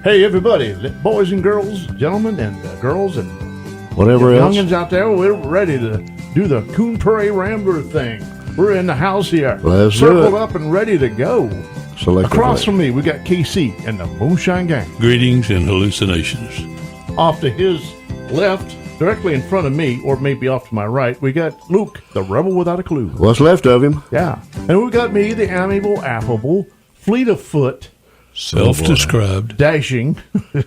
Hey, everybody, boys and girls, gentlemen and girls and whatever else. Youngins out there, we're ready to do the Coon Prairie Rambler thing. We're in the house here, Let's circled do it. up and ready to go. Select Across from me, we got KC and the Moonshine Gang. Greetings and hallucinations. Off to his left, directly in front of me, or maybe off to my right, we got Luke, the rebel without a clue. What's left of him? Yeah. And we got me, the amiable, affable, fleet of foot, Self-described. dashing,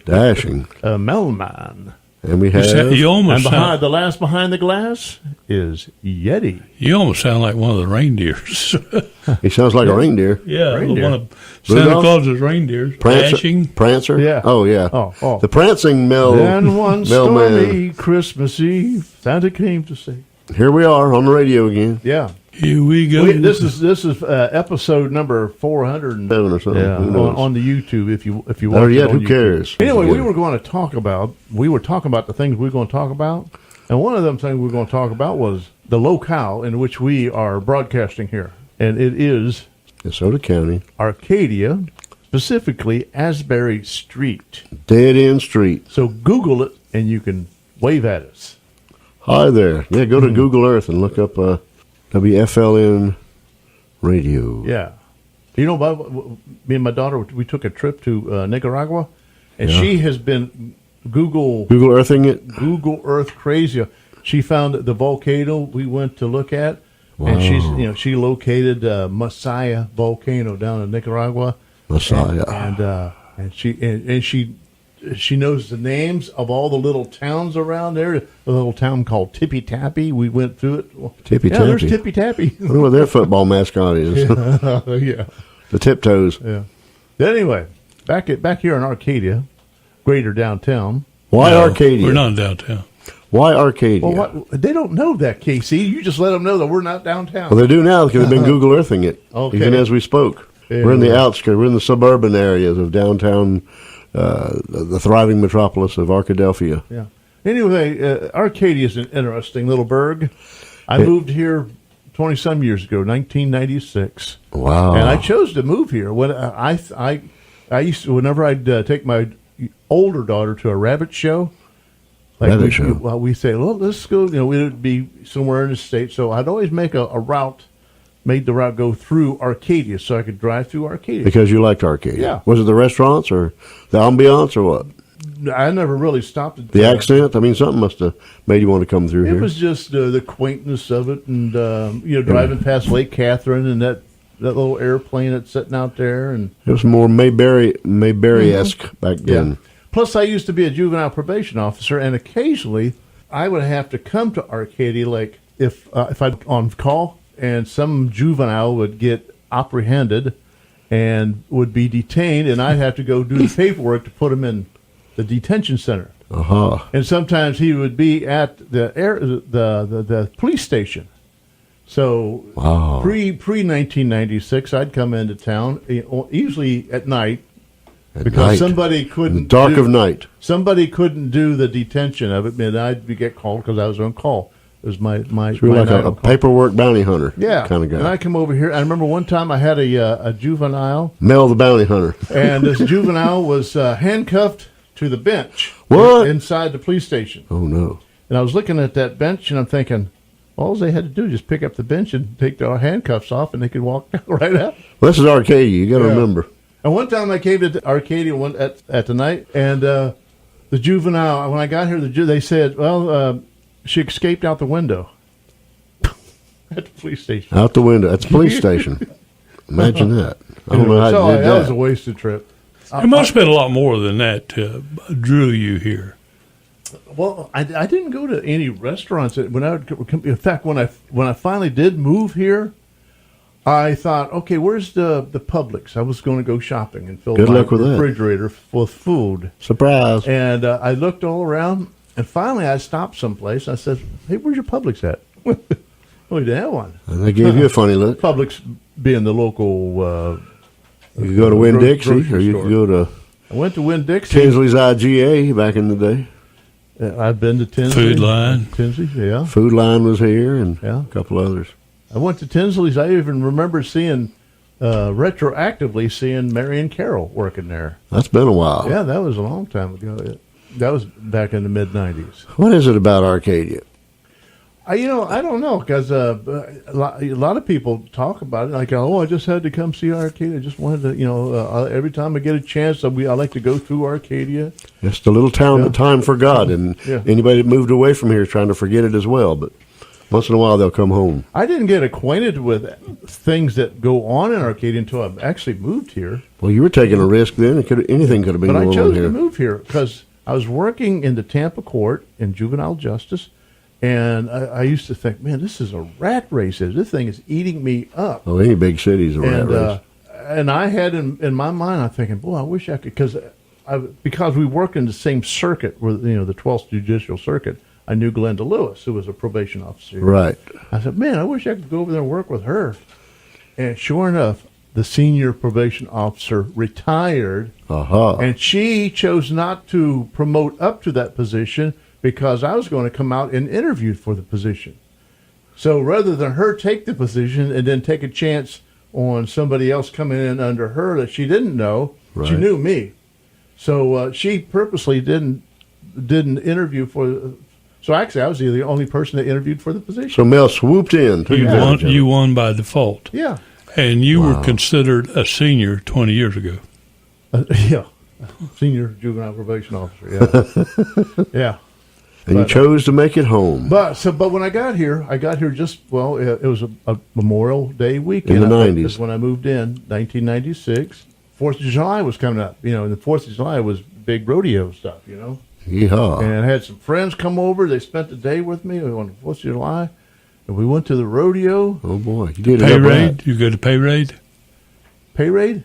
Dashing. Melman. And we have... You almost And the last behind the glass is Yeti. you almost sound like one of the reindeers. He sounds like a reindeer. Yeah, Reindeer. one of Santa Rudolph? Claus's reindeers. Dashing. Prancer? Yeah. Oh, yeah. Oh. The prancing Then one mailman. stormy Christmas Eve, Santa came to say, Here we are on the radio again. "Yeah, Here we go. this is episode number 400 7 or something. yeah, Who knows? on the YouTube. If you watch Better it yet, on who YouTube. cares? Anyway, Yeah. we were talking about the things we were going to talk about, and one of them things we were going to talk about was the locale in which we are broadcasting here, and it is DeSoto County. Arcadia, specifically Asbury Street. Dead End Street. So Google it, and you can wave at us. Hi there. Yeah, go to Google Earth and look up WFLN Radio. Yeah. You know, me and my daughter, we took a trip to Nicaragua, and Yeah. she has been Google Earthing it? Earth crazy. She found the volcano we went to look at, and Wow. she located Masaya volcano down in Nicaragua. Messiah. And she knows the names of all the little towns around there. A little town called Tippy Tappy. We went through it. Tippy Yeah, there's Tappy. Tippy Tappy. I wonder what their football mascot is. Yeah. The Tiptoes. Yeah. Anyway, back here in Arcadia, greater downtown. Why No, Arcadia? We're not downtown. Why Arcadia? Well, they don't know that, KC. You just let them know that we're not downtown. Well, they do now because they've been Google Earthing it, Okay. even as we spoke. Yeah, We're in the right. outskirts. We're in the suburban areas of downtown, the thriving metropolis of Arkadelphia. Yeah. Anyway, Arcadia is an interesting little burg. I moved here 20-some years ago, 1996. Wow. And I chose to move here. When I used to, whenever I'd take my older daughter to a rabbit show, Rabbit show. we say, well, let's go. We would be somewhere in the state, so I'd always make a route, made the route go through Arcadia, so I could drive through Arcadia. Because you liked Arcadia. Yeah. Was it the restaurants or the ambiance or what? I never really stopped at The accent? I mean, something must have made you want to come through It here. was just the quaintness of it, and driving past Lake Catherine and that little airplane that's sitting out there, and It was more Mayberry-esque back then. Plus, I used to be a juvenile probation officer, and occasionally I would have to come to Arcadia, like if I'm on call, and some juvenile would get apprehended and would be detained, and I'd have to go do the paperwork to put him in the detention center. Uh-huh. And sometimes he would be at the police station. So Wow. pre 1996, I'd come into town usually at night At because night. somebody In the couldn't dark of night. Somebody couldn't do the detention of it, and I'd get called because I was on call. It was my So you're like night a on call. paperwork bounty hunter kind of guy. And I come over here. I remember one time I had a juvenile, Mel the bounty hunter. and this juvenile was handcuffed to the bench What? inside the police station. Oh, no. And I was looking at that bench, and I'm thinking, all they had to do was just pick up the bench and take their handcuffs off, and they could walk right out. Well, this is Arcadia. You got to Yeah. remember. And one time I came to Arcadia at the night, and the juvenile, when I got here, they said, well, she escaped out the window at the police station. Out the window. That's a police station. Imagine that. I don't know how So you did that was a that. wasted trip. It must have been a lot more than that drew you here. Well, I didn't go to any restaurants. In fact, when I finally did move here, I thought, okay, where's the Publix? I was going to go shopping and fill Good my luck with that. refrigerator with food. Surprise. And I looked all around, and finally I stopped someplace. I said, hey, where's your Publix at? Oh, we didn't have one. And they gave you a funny look. Publix being the local. You could go to Winn-Dixie, grocery or you store. could go to I went to Winn-Dixie. Tinsley's IGA back in the day. I've been to Tinsley. Food Line. Tinsley, yeah. Food Line was here, and Yeah. a couple others. I went to Tinsley's. I even remember seeing retroactively seeing Marion Carroll working there. That's been a while. Yeah, that was a long time ago. That was back in the mid-'90s. What is it about Arcadia? I don't know, because a lot of people talk about it. Like, I just had to come see Arcadia. I just wanted to, every time I get a chance, I like to go through Arcadia. It's the little town that time forgot, and anybody that moved away from here is trying to forget it as well. But once in a while, they'll come home. I didn't get acquainted with things that go on in Arcadia until I actually moved here. Well, you were taking a risk then. Anything could have been going on here. But I chose to move here because I was working in the Tampa court in juvenile justice. And I used to think, man, this is a rat race. This thing is eating me up. Oh, any big city's a rat race. And I had in my mind, I'm thinking, boy, I wish I could, because we worked in the same circuit, with the 12th Judicial Circuit. I knew Glenda Lewis, who was a probation officer. Right. I said, man, I wish I could go over there and work with her. And sure enough, the senior probation officer retired, and she chose not to promote up to that position, because I was going to come out and interview for the position. So rather than her take the position and then take a chance on somebody else coming in under her that she didn't know, she knew me. So she purposely didn't interview for. So actually, I was the only person that interviewed for the position. So Mel swooped in. You won by default. Yeah. And you were considered a senior 20 years ago. Yeah. Senior juvenile probation officer. Yeah. Yeah. And you chose to make it home. But when I got here just, it was a Memorial Day weekend. In the 90s. That's when I moved in, 1996. 4th of July was coming up, and the 4th of July was big rodeo stuff, Yeehaw. And I had some friends come over. They spent the day with me on the 4th of July. And we went to the rodeo. Oh, boy. You did Pay raid? You go to pay raid? Pay raid?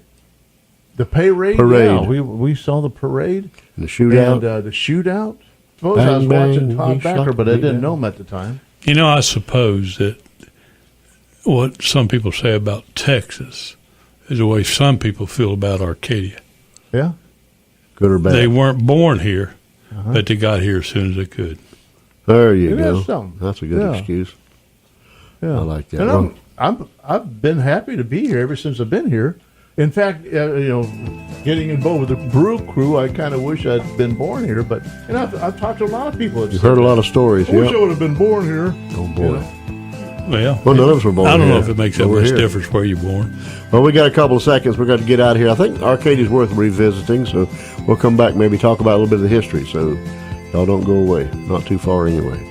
The pay raid? Yeah, we saw the parade. And the shootout? And the shootout. I suppose I was watching Todd Backer, but I didn't know him at the time. I suppose that what some people say about Texas is the way some people feel about Arcadia. Yeah? Good or bad? They weren't born here, but they got here as soon as they could. There you go. Something. That's a good excuse. Yeah. I like that. And I've been happy to be here ever since I've been here. In fact, getting involved with the brew crew, I kind of wish I'd been born here. But I've talked to a lot of people. You've heard a lot of stories. I wish I would have been born here. Oh boy. Well, none of us were born here. I don't know if it makes that much difference where you're born. Well, we got a couple of seconds. We've got to get out of here. I think Arcadia's worth revisiting, so we'll come back, maybe talk about a little bit of the history. So y'all don't go away. Not too far anyway.